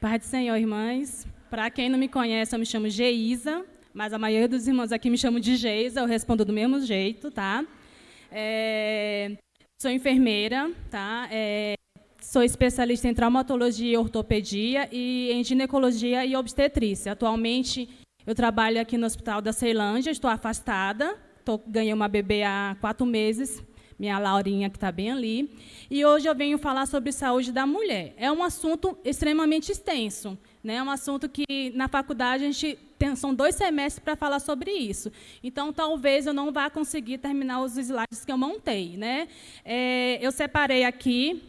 Paz do Senhor, irmãs. Para quem não me conhece, eu me chamo Geisa, mas a maioria dos irmãos aqui me chamam de Geisa, eu respondo do mesmo jeito, tá? Sou enfermeira, tá? Sou especialista em traumatologia e ortopedia e em ginecologia e obstetrícia. Atualmente, eu trabalho aqui no Hospital da Ceilândia, estou afastada, ganhei uma bebê há 4 meses, minha Laurinha, que está bem ali. E hoje eu venho falar sobre saúde da mulher. É um assunto extremamente extenso, né? É um assunto que, na faculdade, a gente são 2 semestres para falar sobre isso. Então, talvez eu não vá conseguir terminar os slides que eu montei, né? Eu separei aqui.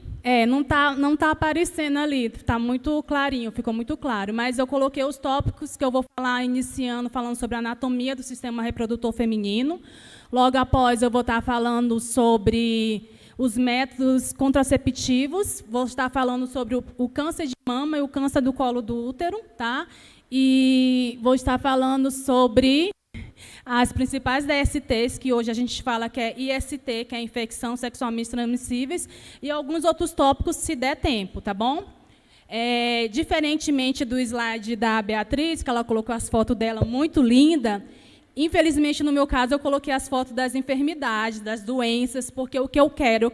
Não tá aparecendo ali, está muito clarinho, ficou muito claro, mas eu coloquei os tópicos que eu vou falar, iniciando, falando sobre a anatomia do sistema reprodutor feminino. Logo após, eu vou estar falando sobre os métodos contraceptivos, vou estar falando sobre o câncer de mama e o câncer do colo do útero, tá? E vou estar falando sobre as principais DSTs, que hoje a gente fala que é IST, que é infecção sexualmente transmissíveis, e alguns outros tópicos, se der tempo, tá bom? Diferentemente do slide da Beatriz, que ela colocou as fotos dela muito linda, infelizmente, no meu caso, eu coloquei as fotos das enfermidades, das doenças, porque o que eu quero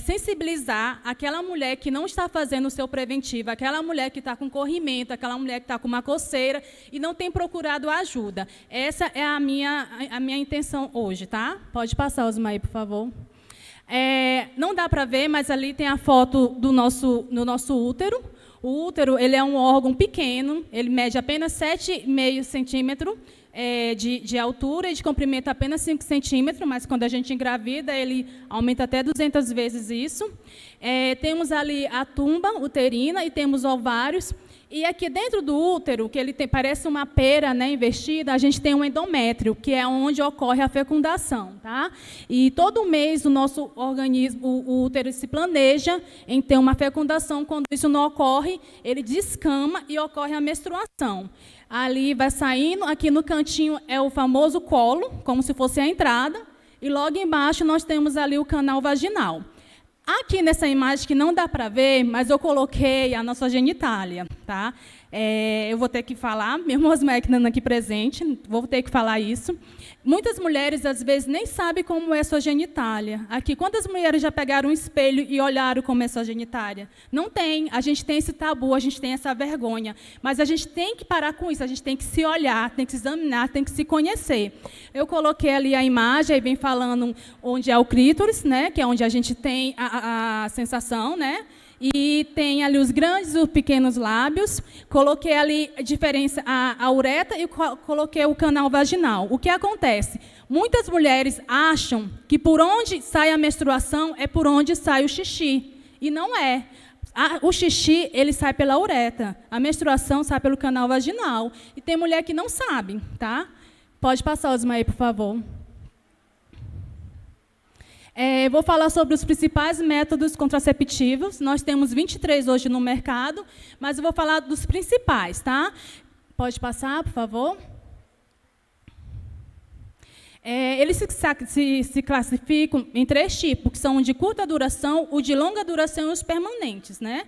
sensibilizar aquela mulher que não está fazendo o seu preventivo, aquela mulher que está com corrimento, aquela mulher que está com uma coceira e não tem procurado ajuda. Essa é a minha intenção hoje, tá? Pode passar, Osmaí, por favor. Não dá para ver, mas ali tem a foto do nosso útero. O útero, ele é um órgão pequeno, ele mede apenas 7,5 centímetros, de altura e de comprimento apenas 5 centímetros, mas quando a gente engravida, ele aumenta até 200 vezes isso. Temos ali a tumba uterina e temos ovários. E aqui dentro do útero, que ele parece uma pera, né, investida, a gente tem um endométrio, que é onde ocorre a fecundação. Tá? E todo mês o nosso organismo, o útero, se planeja em ter uma fecundação. Quando isso não ocorre, ele descama e ocorre a menstruação. Ali vai saindo, aqui no cantinho é o famoso colo, como se fosse a entrada, e logo embaixo nós temos ali o canal vaginal. Aqui nessa imagem que não dá para ver, mas eu coloquei a nossa genitália, tá? Eu vou ter que falar, mesmo as máquinas aqui presente, vou ter que falar isso. Muitas mulheres, às vezes, nem sabem como é sua genitália. Aqui, quantas mulheres já pegaram um espelho e olharam como é sua genitália? Não tem. A gente tem esse tabu, a gente tem essa vergonha. Mas a gente tem que parar com isso, a gente tem que se olhar, tem que se examinar, tem que se conhecer. Eu coloquei ali a imagem, aí vem falando onde é o clítoris, né, que é onde a gente tem a sensação, né? E tem ali os grandes e os pequenos lábios. Coloquei ali a uretra e coloquei o canal vaginal. O que acontece? Muitas mulheres acham que por onde sai a menstruação é por onde sai o xixi. E não é. O xixi, ele sai pela uretra. A menstruação sai pelo canal vaginal. E tem mulher que não sabe, tá? Pode passar, Osmaí, por favor. Vou falar sobre os principais métodos contraceptivos. Nós temos 23 hoje no mercado, mas eu vou falar dos principais, tá? Pode passar, por favor. Eles se classificam em 3 tipos, que são o de curta duração, o de longa duração e os permanentes, né?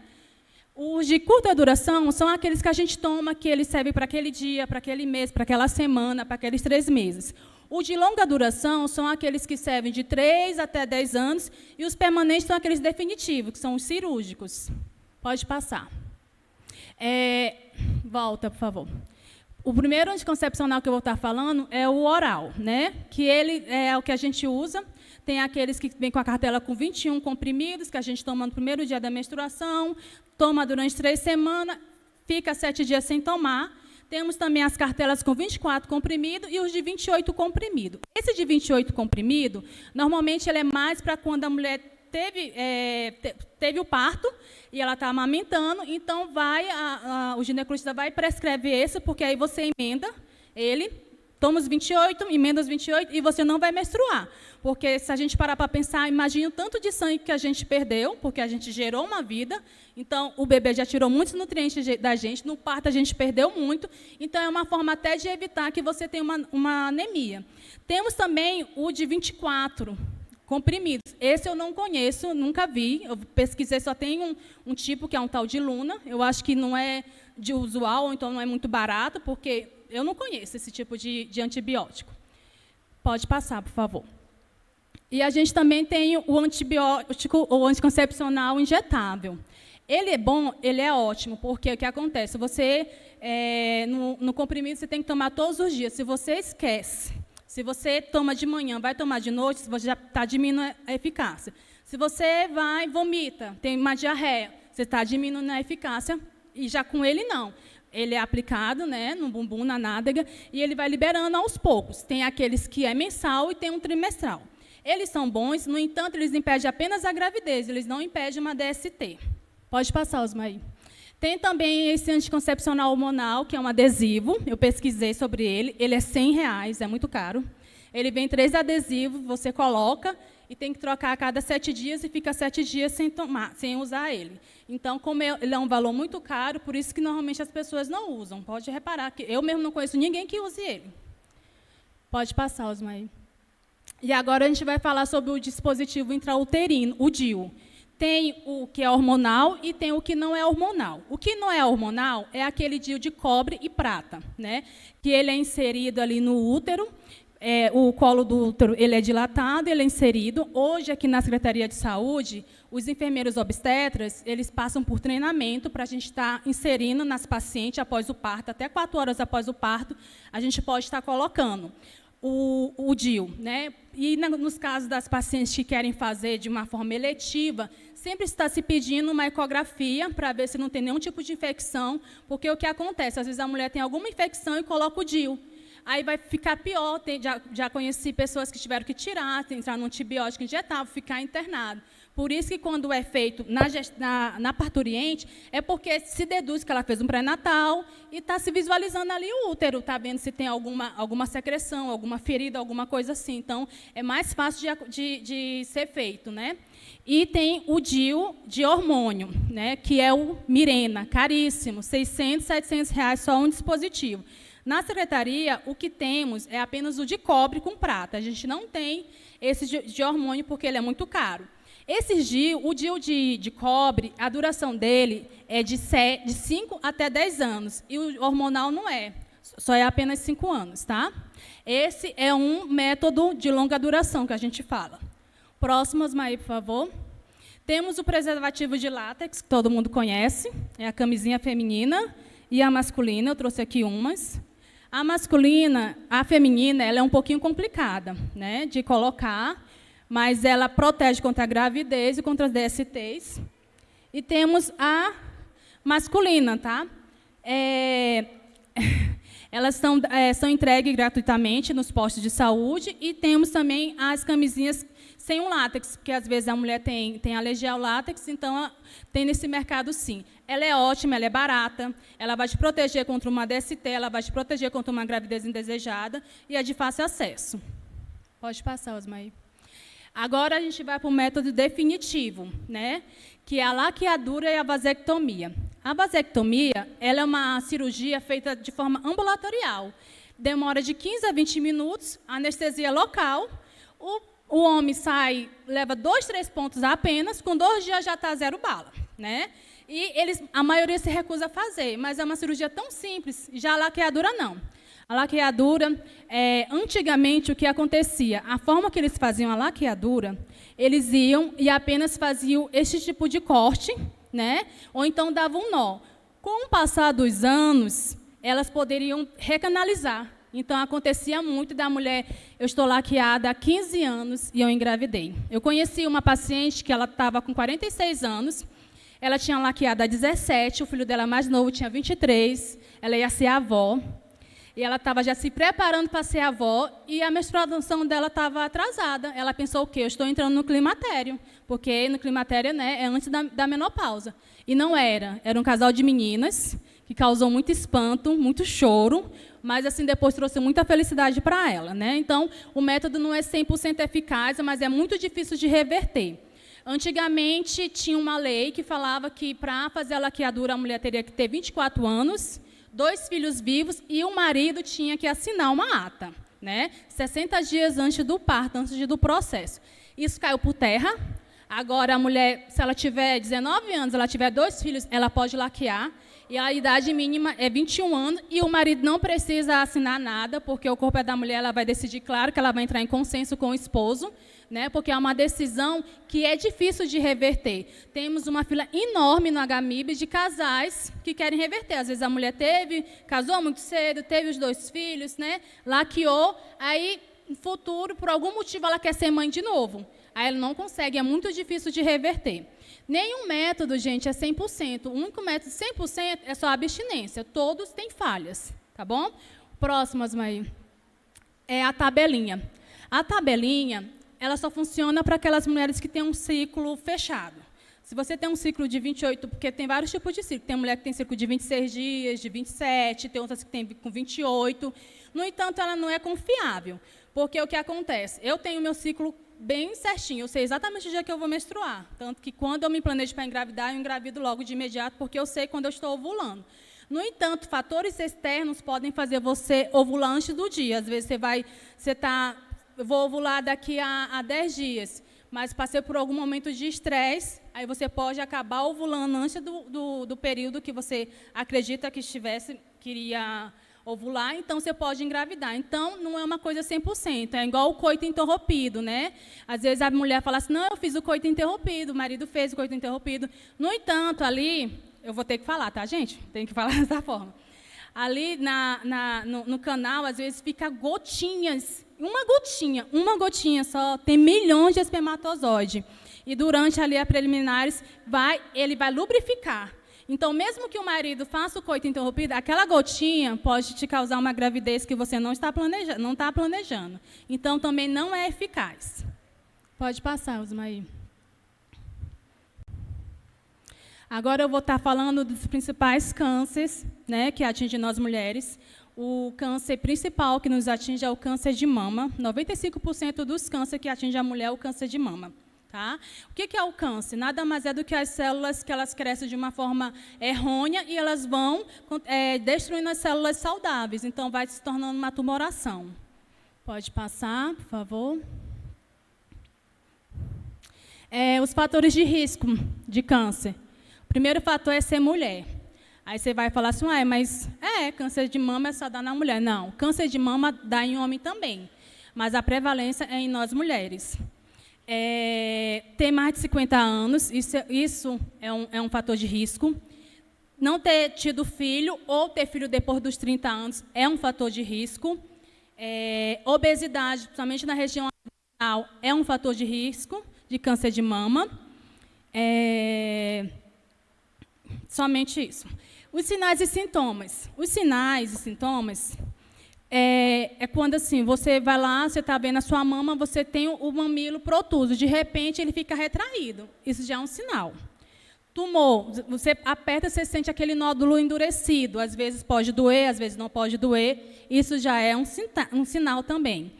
Os de curta duração são aqueles que a gente toma, que eles servem para aquele dia, para aquele mês, para aquela semana, para aqueles 3 meses. O de longa duração são aqueles que servem de 3 até 10 anos, e os permanentes são aqueles definitivos, que são os cirúrgicos. Pode passar. Volta, por favor. O primeiro anticoncepcional que eu vou estar falando é o oral, né? Que ele é o que a gente usa. Tem aqueles que vêm com a cartela com 21 comprimidos, que a gente toma no primeiro dia da menstruação, toma durante 3 semanas, fica 7 dias sem tomar. Temos também as cartelas com 24 comprimidos e os de 28 comprimidos. Esse de 28 comprimidos, normalmente, ele é mais para quando a mulher teve o parto e ela está amamentando, então o ginecologista vai prescrever esse, porque aí você emenda ele, toma os 28, emenda os 28 e você não vai menstruar. Porque se a gente parar para pensar, imagina o tanto de sangue que a gente perdeu, porque a gente gerou uma vida, então o bebê já tirou muitos nutrientes da gente, no parto a gente perdeu muito, então é uma forma até de evitar que você tenha uma anemia. Temos também o de 24 comprimidos. Esse eu não conheço, nunca vi. Eu pesquisei, só tem um tipo, que é um tal de Luna. Eu acho que não é de usual, ou então não é muito barato, porque eu não conheço esse tipo de antibiótico. Pode passar, por favor. E a gente também tem o antibiótico, ou anticoncepcional injetável. Ele é bom, ele é ótimo, porque o que acontece? Você, no comprimido, você tem que tomar todos os dias. Se você esquece, se você toma de manhã, vai tomar de noite, você já está diminuindo a eficácia. Se você vai e vomita, tem uma diarreia, você está diminuindo a eficácia, e já com ele não. Ele é aplicado, né, no bumbum, na nádega, e ele vai liberando aos poucos. Tem aqueles que é mensal e tem um trimestral. Eles são bons, no entanto, eles impedem apenas a gravidez, eles não impedem uma DST. Pode passar, Osmaí. Tem também esse anticoncepcional hormonal, que é um adesivo. Eu pesquisei sobre ele. Ele é R$100, é muito caro. Ele vem 3 adesivos, você coloca e tem que trocar a cada 7 dias e fica 7 dias sem usar ele. Então, como ele é um valor muito caro, por isso que normalmente as pessoas não usam. Pode reparar que eu mesmo não conheço ninguém que use ele. Pode passar, Osmaí. E agora a gente vai falar sobre o dispositivo intrauterino, o DIU. Tem o que é hormonal e tem o que não é hormonal. O que não é hormonal é aquele DIU de cobre e prata, né? Que ele é inserido ali no útero, o colo do útero ele é dilatado, ele é inserido. Hoje, aqui na Secretaria de Saúde, os enfermeiros obstetras, eles passam por treinamento para a gente estar inserindo nas pacientes após o parto, até 4 horas após o parto, a gente pode estar colocando o DIU, né? E nos casos das pacientes que querem fazer de uma forma eletiva, sempre está se pedindo uma ecografia para ver se não tem nenhum tipo de infecção, porque o que acontece? Às vezes a mulher tem alguma infecção e coloca o DIU. Aí vai ficar pior. Já conheci pessoas que tiveram que tirar, entrar num antibiótico injetável, ficar internado. Por isso que, quando é feito na parturiente, é porque se deduz que ela fez um pré-natal e está se visualizando ali o útero, está vendo se tem alguma secreção, alguma ferida, alguma coisa assim. Então, é mais fácil de ser feito, né? E tem o DIU de hormônio, né, que é o Mirena, caríssimo, R$600, R$700 só um dispositivo. Na secretaria, o que temos é apenas o de cobre com prata. A gente não tem esse de hormônio porque ele é muito caro. O DIU de cobre, a duração dele é de 5 até 10 anos. E o hormonal não é, só é apenas 5 anos. Tá? Esse é um método de longa duração que a gente fala. Próximo, Osmaí, por favor. Temos o preservativo de látex, que todo mundo conhece. É a camisinha feminina e a masculina. Eu trouxe aqui umas. A masculina, a feminina, ela é um pouquinho complicada, né, de colocar, mas ela protege contra a gravidez e contra as DSTs. E temos a masculina, tá? Elas são entregues gratuitamente nos postos de saúde, e temos também as camisinhas sem um látex, porque às vezes a mulher tem alergia ao látex, então tem nesse mercado sim. Ela é ótima, ela é barata, ela vai te proteger contra uma DST, ela vai te proteger contra uma gravidez indesejada e é de fácil acesso. Pode passar, Osmaí. Agora a gente vai para o método definitivo, né, que é a laqueadura e a vasectomia. A vasectomia ela é uma cirurgia feita de forma ambulatorial. Demora de 15 a 20 minutos, anestesia local. O homem sai, leva 2, 3 pontos apenas, com 2 dias já está 0 bala, né? E a maioria se recusa a fazer, mas é uma cirurgia tão simples. Já a laqueadura, não. A laqueadura, antigamente, o que acontecia? A forma que eles faziam a laqueadura, eles iam e apenas faziam este tipo de corte, né? Ou então davam um nó. Com o passar dos anos, elas poderiam recanalizar. Então, acontecia muito da mulher, eu estou laqueada há 15 anos e eu engravidei. Eu conheci uma paciente que ela estava com 46 anos, ela tinha laqueado há 17, o filho dela mais novo tinha 23, ela ia ser avó, e ela estava já se preparando para ser avó, e a menstruação dela estava atrasada. Ela pensou o quê? Eu estou entrando no climatério, porque no climatério, né, é antes da menopausa. E não era um casal de meninas, que causou muito espanto, muito choro, mas assim depois trouxe muita felicidade para ela, né? Então, o método não é 100% eficaz, mas é muito difícil de reverter. Antigamente, tinha uma lei que falava que, para fazer a laqueadura, a mulher teria que ter 24 anos, 2 filhos vivos, e o marido tinha que assinar uma ata, né? 60 dias antes do parto, antes do processo. Isso caiu por terra. Agora, a mulher, se ela tiver 19 anos, ela tiver 2 filhos, ela pode laquear. E a idade mínima é 21 anos, e o marido não precisa assinar nada, porque o corpo é da mulher, ela vai decidir, claro, que ela vai entrar em consenso com o esposo, né, porque é uma decisão que é difícil de reverter. Temos uma fila enorme no HMIB de casais que querem reverter. Às vezes a mulher casou muito cedo, teve os 2 filhos, né, laqueou, aí, no futuro, por algum motivo, ela quer ser mãe de novo. Aí ela não consegue, é muito difícil de reverter. Nenhum método, gente, é 100%. O único método 100% é só a abstinência. Todos têm falhas, tá bom? Próximo, Asmaí, é a tabelinha. A tabelinha, ela só funciona para aquelas mulheres que têm um ciclo fechado. Se você tem um ciclo de 28, porque tem vários tipos de ciclo. Tem mulher que tem ciclo de 26 dias, de 27, tem outras que tem com 28. No entanto, ela não é confiável. Porque o que acontece? Eu tenho meu ciclo bem certinho, eu sei exatamente o dia que eu vou menstruar. Tanto que, quando eu me planejo para engravidar, eu engravido logo de imediato, porque eu sei quando eu estou ovulando. No entanto, fatores externos podem fazer você ovular antes do dia. Às vezes, eu vou ovular daqui a 10 dias, mas passei por algum momento de estresse, aí você pode acabar ovulando antes do período que você acredita que queria ovular, então você pode engravidar. Então, não é uma coisa 100%, é igual o coito interrompido, né? Às vezes a mulher fala assim, não, eu fiz o coito interrompido, o marido fez o coito interrompido. No entanto, ali, eu vou ter que falar, tá, gente? Tem que falar dessa forma. Ali no canal, às vezes, fica gotinhas, uma gotinha só, tem milhões de espermatozoides. E durante ali as preliminares, ele vai lubrificar. Então, mesmo que o marido faça o coito interrompido, aquela gotinha pode te causar uma gravidez que você não está planejando. Então, também não é eficaz. Pode passar, Osmaí. Agora eu vou estar falando dos principais cânceres, né, que atingem nós mulheres. O câncer principal que nos atinge é o câncer de mama. 95% dos cânceres que atingem a mulher é o câncer de mama. Tá? O que é o câncer? Nada mais é do que as células que elas crescem de uma forma errônea e elas vão destruindo as células saudáveis. Então, vai se tornando uma tumoração. Pode passar, por favor. Os fatores de risco de câncer. O primeiro fator é ser mulher. Aí você vai falar assim, mas câncer de mama é só dar na mulher. Não, câncer de mama dá em homem também, mas a prevalência é em nós mulheres. Ter mais de 50 anos, isso é um fator de risco. Não ter tido filho ou ter filho depois dos 30 anos é um fator de risco. Obesidade, principalmente na região abdominal, é um fator de risco de câncer de mama. Somente isso. Os sinais e sintomas. Os sinais e sintomas é quando assim, você vai lá, você está vendo a sua mama, você tem o mamilo protuso, de repente ele fica retraído. Isso já é um sinal. Tumor, você aperta, você sente aquele nódulo endurecido. Às vezes pode doer, às vezes não pode doer. Isso já é um sinal também.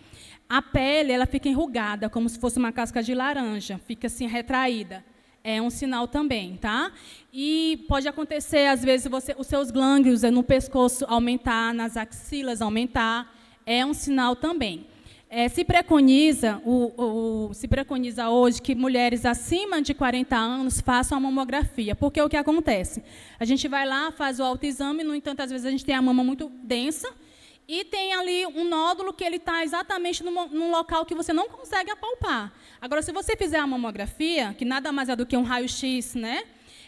A pele, ela fica enrugada, como se fosse uma casca de laranja, fica assim retraída. É um sinal também, tá? E pode acontecer, às vezes, os seus glândulos no pescoço aumentar, nas axilas aumentar, é um sinal também. Se preconiza hoje que mulheres acima de 40 anos façam a mamografia, porque o que acontece? A gente vai lá, faz o autoexame, no entanto, às vezes a gente tem a mama muito densa, e tem ali um nódulo que ele está exatamente num local que você não consegue apalpar. Agora, se você fizer a mamografia, que nada mais é do que um raio-x, né,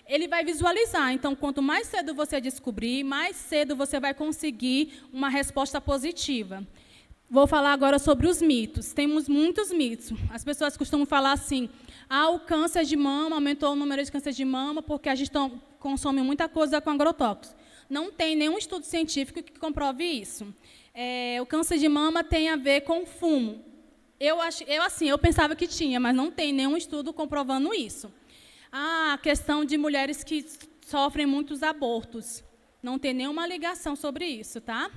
ele vai visualizar. Então, quanto mais cedo você descobrir, mais cedo você vai conseguir uma resposta positiva. Vou falar agora sobre os mitos. Temos muitos mitos. As pessoas costumam falar assim, o câncer de mama, aumentou o número de câncer de mama porque a gente consome muita coisa com agrotóxicos. Não tem nenhum estudo científico que comprove isso. O câncer de mama tem a ver com fumo. Eu pensava que tinha, mas não tem nenhum estudo comprovando isso. A questão de mulheres que sofrem muitos abortos. Não tem nenhuma ligação sobre isso, tá?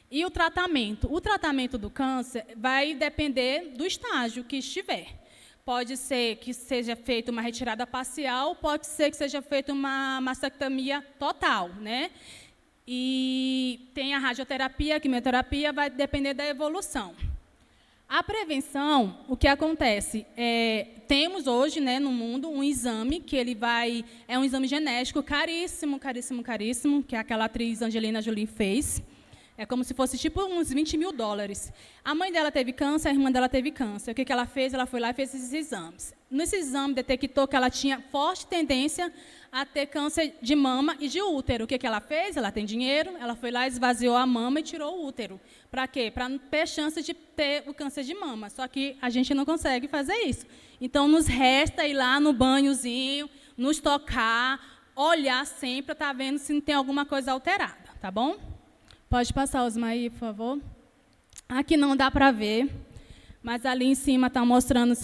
E o tratamento? O tratamento do câncer vai depender do estágio que estiver. Pode ser que seja feita uma retirada parcial, pode ser que seja feita uma mastectomia total, né? E tem a radioterapia, a quimioterapia, vai depender da evolução. A prevenção, o que acontece? Temos hoje, né, no mundo um exame que é um exame genético caríssimo, caríssimo, caríssimo, que aquela atriz Angelina Jolie fez. É como se fosse tipo uns $20 mil. A mãe dela teve câncer, a irmã dela teve câncer. O que ela fez? Ela foi lá e fez esses exames. Nesse exame, detectou que ela tinha forte tendência a ter câncer de mama e de útero. O que ela fez? Ela tem dinheiro, ela foi lá, esvaziou a mama e tirou o útero. Para quê? Para não ter chance de ter o câncer de mama. Só que a gente não consegue fazer isso. Então, nos resta ir lá no banhozinho, nos tocar, olhar sempre para estar vendo se não tem alguma coisa alterada, tá bom? Pode passar, Osmar, aí, por favor. Aqui não dá para ver, mas ali em cima está mostrando os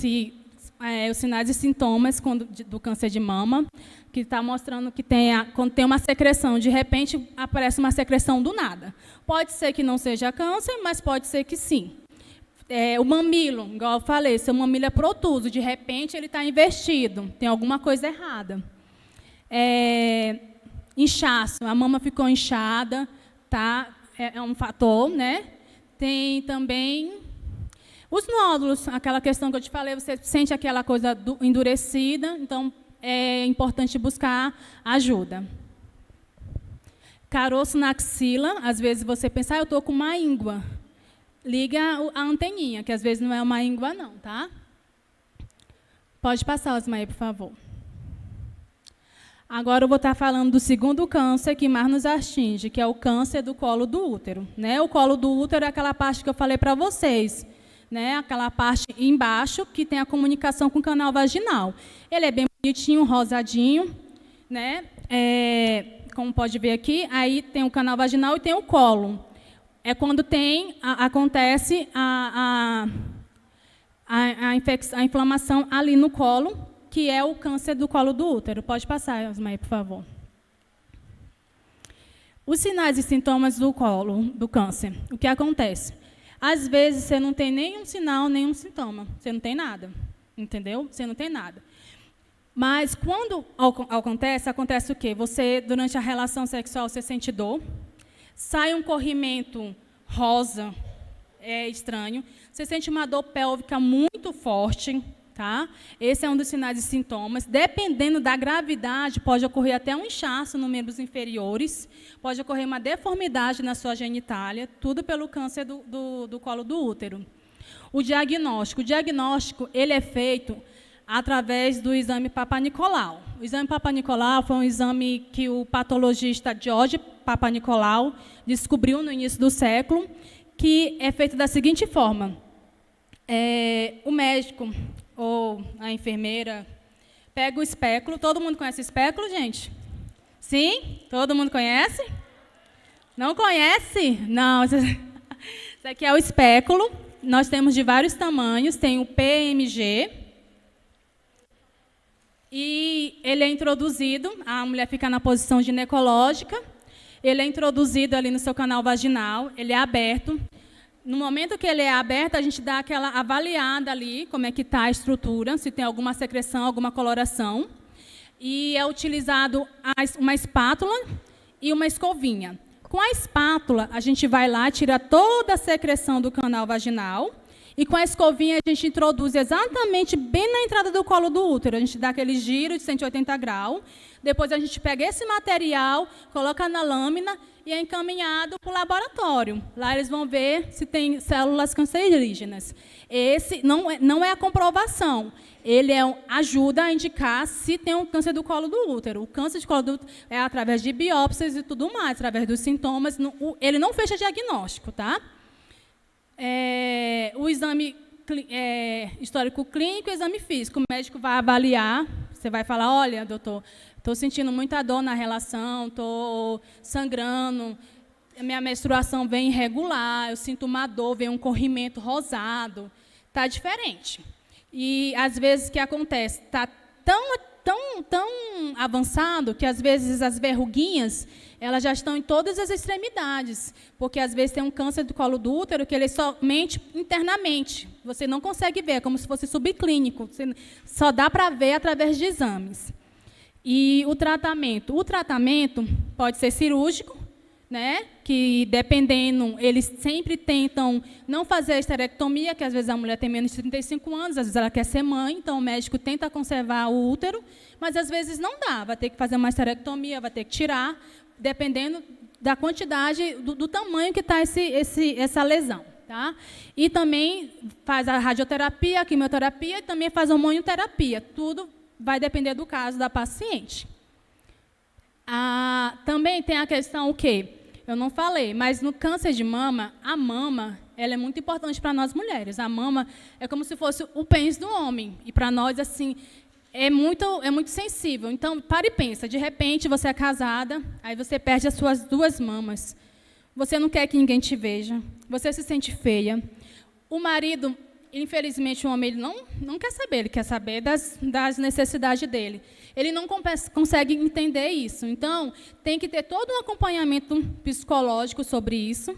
sinais e sintomas do câncer de mama, que está mostrando que quando tem uma secreção, de repente aparece uma secreção do nada. Pode ser que não seja câncer, mas pode ser que sim. O mamilo, igual eu falei, seu mamilo é protuso, de repente ele está invertido, tem alguma coisa errada. Inchaço, a mama ficou inchada, tá? É um fator, né? Tem também os nódulos, aquela questão que eu te falei, você sente aquela coisa endurecida, então é importante buscar ajuda. Caroço na axila, às vezes você pensa, eu estou com uma íngua. Liga a anteninha, que às vezes não é uma íngua não, tá? Pode passar, Osmaí, por favor. Agora eu vou estar falando do segundo câncer que mais nos atinge, que é o câncer do colo do útero, né? O colo do útero é aquela parte que eu falei para vocês, né? Aquela parte embaixo que tem a comunicação com o canal vaginal. Ele é bem bonitinho, rosadinho, né? Como pode ver aqui, aí tem o canal vaginal e tem o colo. É quando acontece a inflamação ali no colo, que é o câncer do colo do útero. Pode passar, Osmaí, por favor. Os sinais e sintomas do câncer. O que acontece? Às vezes, você não tem nenhum sinal, nenhum sintoma. Você não tem nada. Entendeu? Você não tem nada. Mas, quando acontece o quê? Você, durante a relação sexual, você sente dor. Sai um corrimento rosa, é estranho. Você sente uma dor pélvica muito forte. Tá? Esse é um dos sinais e sintomas. Dependendo da gravidade, pode ocorrer até um inchaço nos membros inferiores, pode ocorrer uma deformidade na sua genitália, tudo pelo câncer do colo do útero. O diagnóstico ele é feito através do exame Papanicolau. O exame Papanicolau foi um exame que o patologista George Papanicolau descobriu no início do século, que é feito da seguinte forma. O médico ou a enfermeira pega o espéculo. Todo mundo conhece o espéculo, gente? Sim? Todo mundo conhece? Não conhece? Não. Isso aqui é o espéculo. Nós temos de vários tamanhos. Tem o PMG. E ele é introduzido, a mulher fica na posição ginecológica. Ele é introduzido ali no seu canal vaginal. Ele é aberto. No momento que ele é aberto, a gente dá aquela avaliada ali, como é que está a estrutura, se tem alguma secreção, alguma coloração. E é utilizado uma espátula e uma escovinha. Com a espátula, a gente vai lá, tira toda a secreção do canal vaginal. E com a escovinha, a gente introduz exatamente bem na entrada do colo do útero. A gente dá aquele giro de 180 graus. Depois, a gente pega esse material, coloca na lâmina e é encaminhado para o laboratório. Lá eles vão ver se tem células cancerígenas. Esse não é a comprovação. Ele ajuda a indicar se tem um câncer do colo do útero. O câncer de colo do útero é através de biópsias e tudo mais, através dos sintomas. Ele não fecha diagnóstico, tá? O exame histórico clínico e o exame físico. O médico vai avaliar. Você vai falar, olha, doutor, estou sentindo muita dor na relação, estou sangrando, a minha menstruação vem irregular, eu sinto uma dor, vem um corrimento rosado. Está diferente. E, às vezes, o que acontece? Está tão avançado que, às vezes, as verruguinhas elas já estão em todas as extremidades, porque, às vezes, tem um câncer do colo do útero que ele é somente internamente. Você não consegue ver, é como se fosse subclínico. Só dá para ver através de exames. E o tratamento? O tratamento pode ser cirúrgico, né? Que, dependendo, eles sempre tentam não fazer a esterectomia, que às vezes a mulher tem menos de 35 anos, às vezes ela quer ser mãe, então o médico tenta conservar o útero, mas às vezes não dá, vai ter que fazer uma esterectomia, vai ter que tirar, dependendo da quantidade, do tamanho que está essa lesão. Tá? E também faz a radioterapia, a quimioterapia e também faz a hormonioterapia. Tudo vai depender do caso da paciente. Também tem a questão o quê? Eu não falei, mas no câncer de mama, a mama ela é muito importante para nós mulheres. A mama é como se fosse o pênis do homem. E para nós, assim, é muito sensível. Então, para e pensa. De repente, você é casada, aí você perde as suas 2 mamas. Você não quer que ninguém te veja. Você se sente feia. O marido, infelizmente, o homem ele não quer saber. Ele quer saber das necessidades dele. Ele não consegue entender isso. Então, tem que ter todo um acompanhamento psicológico sobre isso.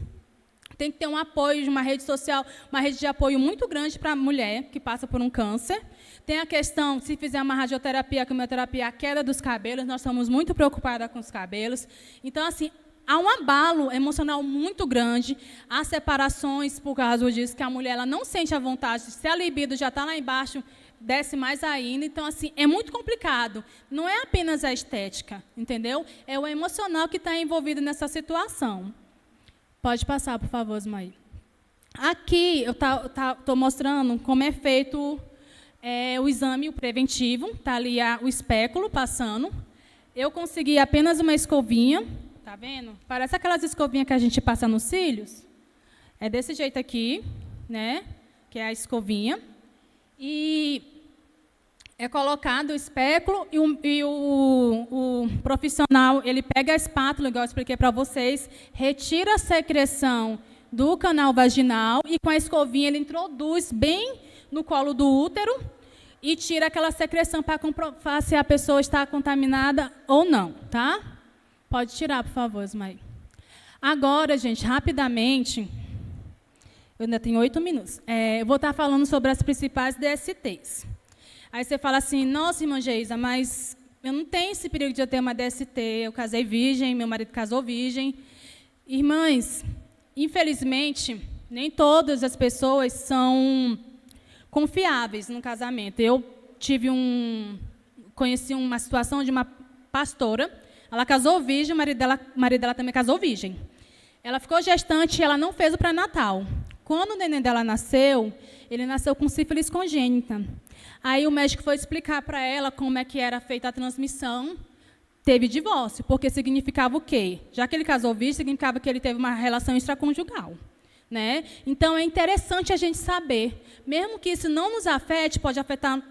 Tem que ter um apoio de uma rede social, uma rede de apoio muito grande para a mulher que passa por um câncer. Tem a questão, se fizer uma radioterapia, quimioterapia, a queda dos cabelos. Nós estamos muito preocupadas com os cabelos. Então, assim, há um abalo emocional muito grande, há separações por causa disso, que a mulher ela não sente a vontade, se a libido já está lá embaixo, desce mais ainda. Então, assim, é muito complicado. Não é apenas a estética, entendeu? É o emocional que está envolvido nessa situação. Pode passar, por favor, Ismael. Aqui eu estou mostrando como é feito o exame preventivo. Está ali o espéculo passando. Eu consegui apenas uma escovinha. Tá vendo? Parece aquelas escovinhas que a gente passa nos cílios. É desse jeito aqui, né? Que é a escovinha. E é colocado o espéculo e o profissional, ele pega a espátula, igual eu expliquei para vocês, retira a secreção do canal vaginal e com a escovinha ele introduz bem no colo do útero e tira aquela secreção para comprovar se a pessoa está contaminada ou não, tá? Pode tirar, por favor, Ismael. Agora, gente, rapidamente, eu ainda tenho 8 minutos. Eu vou estar falando sobre as principais DSTs. Aí você fala assim, nossa, irmã Geisa, mas eu não tenho esse perigo de eu ter uma DST, eu casei virgem, meu marido casou virgem. Irmãs, infelizmente, nem todas as pessoas são confiáveis no casamento. Eu conheci uma situação de uma pastora. Ela casou virgem, o marido dela também casou virgem. Ela ficou gestante e ela não fez o pré-natal. Quando o neném dela nasceu, ele nasceu com sífilis congênita. Aí o médico foi explicar para ela como é que era feita a transmissão. Teve divórcio, porque significava o quê? Já que ele casou virgem, significava que ele teve uma relação extraconjugal. Né? Então, é interessante a gente saber. Mesmo que isso não nos afete, pode afetar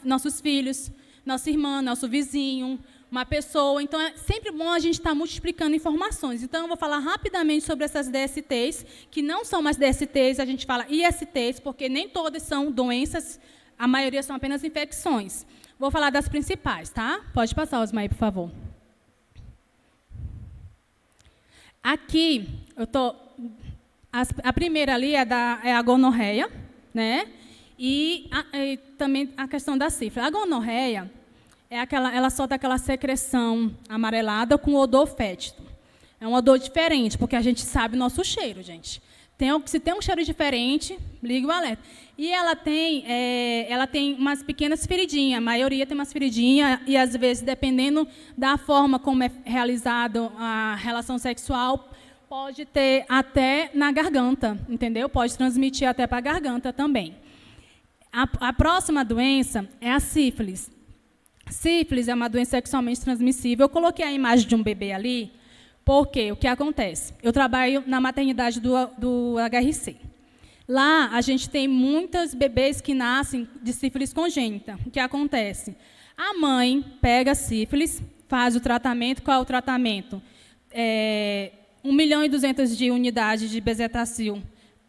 nossos filhos, nossa irmã, nosso vizinho, uma pessoa. Então, é sempre bom a gente estar multiplicando informações. Então, eu vou falar rapidamente sobre essas DSTs, que não são mais DSTs, a gente fala ISTs, porque nem todas são doenças, a maioria são apenas infecções. Vou falar das principais, tá? Pode passar, Osmaí, por favor. Aqui, a primeira ali é a gonorreia, né? E também a questão da sífilis. A gonorreia ela solta aquela secreção amarelada com odor fétido. É um odor diferente, porque a gente sabe o nosso cheiro, gente. Se tem um cheiro diferente, liga o alerta. E ela tem umas pequenas feridinhas, a maioria tem umas feridinhas, e às vezes, dependendo da forma como é realizada a relação sexual, pode ter até na garganta, entendeu? Pode transmitir até para a garganta também. A próxima doença é a sífilis. Sífilis é uma doença sexualmente transmissível. Eu coloquei a imagem de um bebê ali, porque o que acontece? Eu trabalho na maternidade do HRC. Lá, a gente tem muitos bebês que nascem de sífilis congênita. O que acontece? A mãe pega a sífilis, faz o tratamento. Qual é o tratamento? 1.200.000 de unidades de bezetacil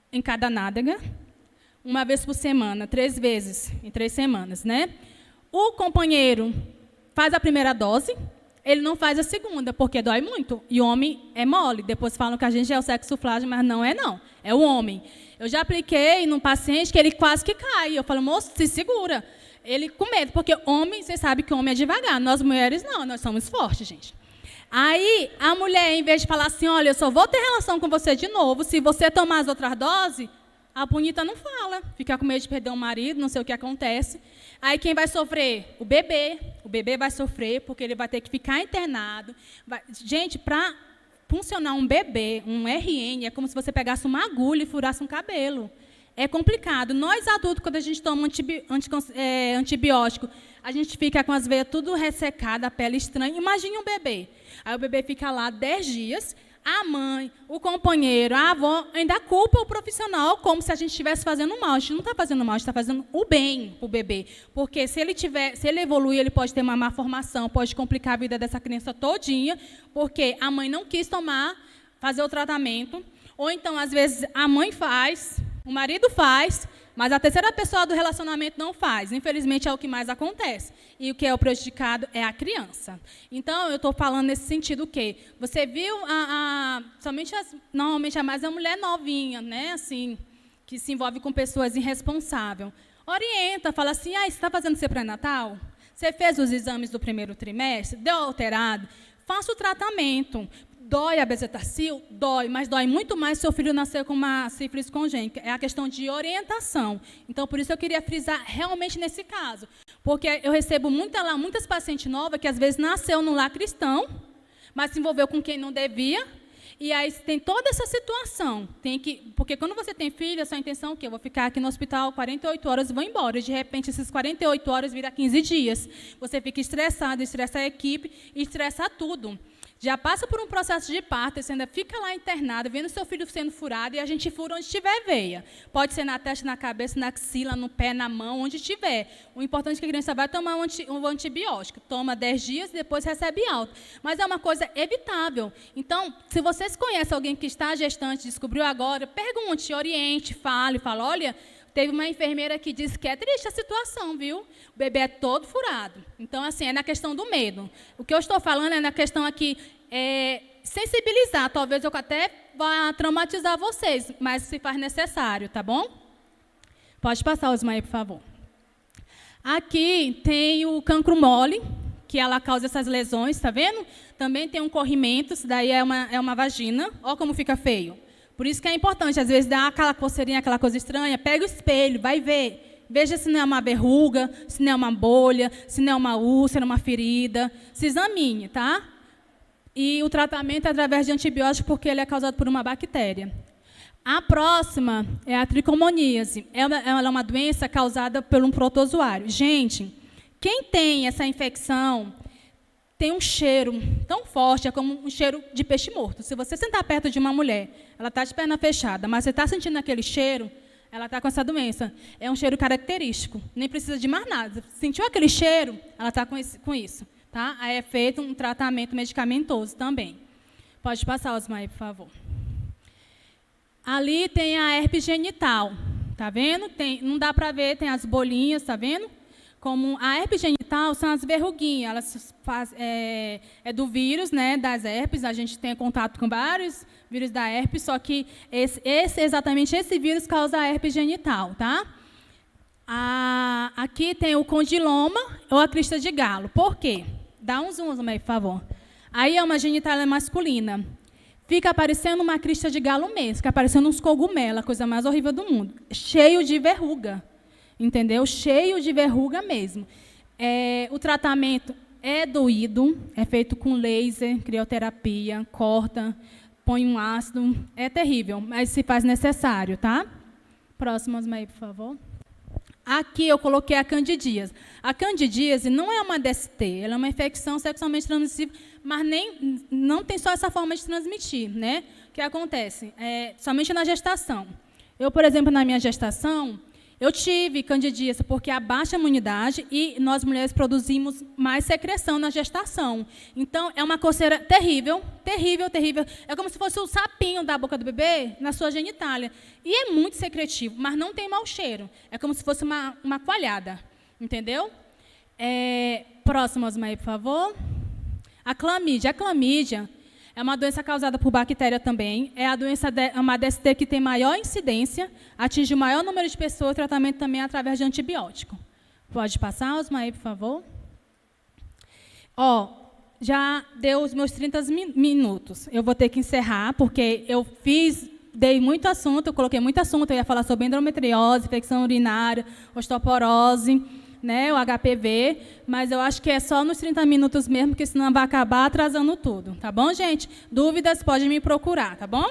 em cada nádega, uma vez por semana, 3 vezes em 3 semanas, né? O companheiro faz a primeira dose, ele não faz a segunda, porque dói muito. E o homem é mole. Depois falam que a gente é o sexo frágil, mas não. É o homem. Eu já apliquei num paciente que ele quase que cai. Eu falo, moço, se segura. Ele com medo, porque homem, você sabe que homem é devagar. Nós mulheres não, nós somos fortes, gente. Aí, a mulher, em vez de falar assim, olha, eu só vou ter relação com você de novo, se você tomar as outras doses, a bonita não fala, fica com medo de perder o marido, não sei o que acontece. Aí, quem vai sofrer? O bebê vai sofrer, porque ele vai ter que ficar internado. Gente, para funcionar um bebê, um RN, é como se você pegasse uma agulha e furasse um cabelo. É complicado. Nós, adultos, quando a gente toma antibiótico, a gente fica com as veias tudo ressecada, a pele estranha. Imagine um bebê. Aí o bebê fica lá 10 dias, a mãe, o companheiro, a avó, ainda culpa o profissional como se a gente estivesse fazendo mal. A gente não está fazendo mal, a gente está fazendo o bem para o bebê. Porque se ele evoluir, ele pode ter uma má formação, pode complicar a vida dessa criança todinha, porque a mãe não quis fazer o tratamento. Ou então, às vezes, a mãe faz, o marido faz, mas a terceira pessoa do relacionamento não faz. Infelizmente, é o que mais acontece. E o que é o prejudicado é a criança. Então, eu estou falando nesse sentido o quê? Você viu, normalmente é mais a mulher novinha, né? Assim, que se envolve com pessoas irresponsáveis. Orienta, fala assim, você está fazendo seu pré-natal? Você fez os exames do primeiro trimestre? Deu alterado? Faça o tratamento. Dói a bezetacil? Dói, mas dói muito mais se seu filho nascer com uma sífilis congênita. É a questão de orientação. Então, por isso eu queria frisar realmente nesse caso. Porque eu recebo muitas pacientes novas que, às vezes, nasceu num lar cristão, mas se envolveu com quem não devia. E aí tem toda essa situação. Porque quando você tem filho, a sua intenção é o quê? Eu vou ficar aqui no hospital 48 horas e vou embora. E, de repente, esses 48 horas viram 15 dias. Você fica estressado, estressa a equipe, estressa tudo. Já passa por um processo de parto, você ainda fica lá internado, vendo seu filho sendo furado, e a gente fura onde tiver veia. Pode ser na testa, na cabeça, na axila, no pé, na mão, onde tiver. O importante é que a criança vai tomar um antibiótico. Toma 10 dias e depois recebe alta. Mas é uma coisa evitável. Então, se vocês conhecem alguém que está gestante, descobriu agora, pergunte, oriente, fala, olha, teve uma enfermeira que disse que é triste a situação, viu? O bebê é todo furado. Então, assim, é na questão do medo. O que eu estou falando é na questão aqui, sensibilizar. Talvez eu até vá traumatizar vocês, mas se faz necessário, tá bom? Pode passar, Osmaí, por favor. Aqui tem o cancro mole, que ela causa essas lesões, tá vendo? Também tem um corrimento, isso daí é uma vagina. Olha como fica feio. Por isso que é importante, às vezes, dá aquela coceirinha, aquela coisa estranha, pega o espelho, vai ver. Veja se não é uma verruga, se não é uma bolha, se não é uma úlcera, uma ferida. Se examine, tá? E o tratamento é através de antibiótico, porque ele é causado por uma bactéria. A próxima é a tricomoníase. Ela é uma doença causada por um protozoário. Gente, quem tem essa infecção tem um cheiro tão forte, é como um cheiro de peixe morto. Se você sentar perto de uma mulher, ela está de perna fechada, mas você está sentindo aquele cheiro, ela está com essa doença. É um cheiro característico, nem precisa de mais nada. Sentiu aquele cheiro, ela está com isso. Tá? Aí é feito um tratamento medicamentoso também. Pode passar, Osmaí, por favor. Ali tem a herpes genital. Tá vendo? Não dá para ver, tem as bolinhas, tá vendo? Como a herpes genital são as verruguinhas. É do vírus, né, das herpes. A gente tem contato com vários vírus da herpes, só que exatamente esse vírus causa a herpes genital, tá? Aqui tem o condiloma ou a crista de galo. Por quê? Dá um zoom, por favor. Aí é uma genitália masculina. Fica parecendo uma crista de galo mesmo, fica parecendo uns cogumelos, a coisa mais horrível do mundo. Cheio de verruga, entendeu? Cheio de verruga mesmo. O tratamento é doído, é feito com laser, crioterapia, corta, põe um ácido. É terrível, mas se faz necessário, tá? Próximos aí, por favor. Aqui eu coloquei a candidíase. A candidíase não é uma DST, ela é uma infecção sexualmente transmissível, mas não tem só essa forma de transmitir, né? O que acontece? Somente na gestação. Eu, por exemplo, na minha gestação, eu tive candidíase porque abaixa a imunidade e nós mulheres produzimos mais secreção na gestação. Então, é uma coceira terrível, terrível, terrível. É como se fosse o sapinho da boca do bebê na sua genitália. E é muito secretivo, mas não tem mau cheiro. É como se fosse uma coalhada, entendeu? Próximo, Osmaí, por favor. A clamídia. A clamídia é uma doença causada por bactéria também. É uma DST que tem maior incidência, atinge o maior número de pessoas, o tratamento também é através de antibiótico. Pode passar, Osmaí, por favor. já deu os meus 30 minutos. Eu vou ter que encerrar, porque dei muito assunto, eu coloquei muito assunto, eu ia falar sobre endometriose, infecção urinária, osteoporose, né, o HPV, mas eu acho que é só nos 30 minutos mesmo, porque senão vai acabar atrasando tudo, tá bom, gente? Dúvidas, pode me procurar, tá bom?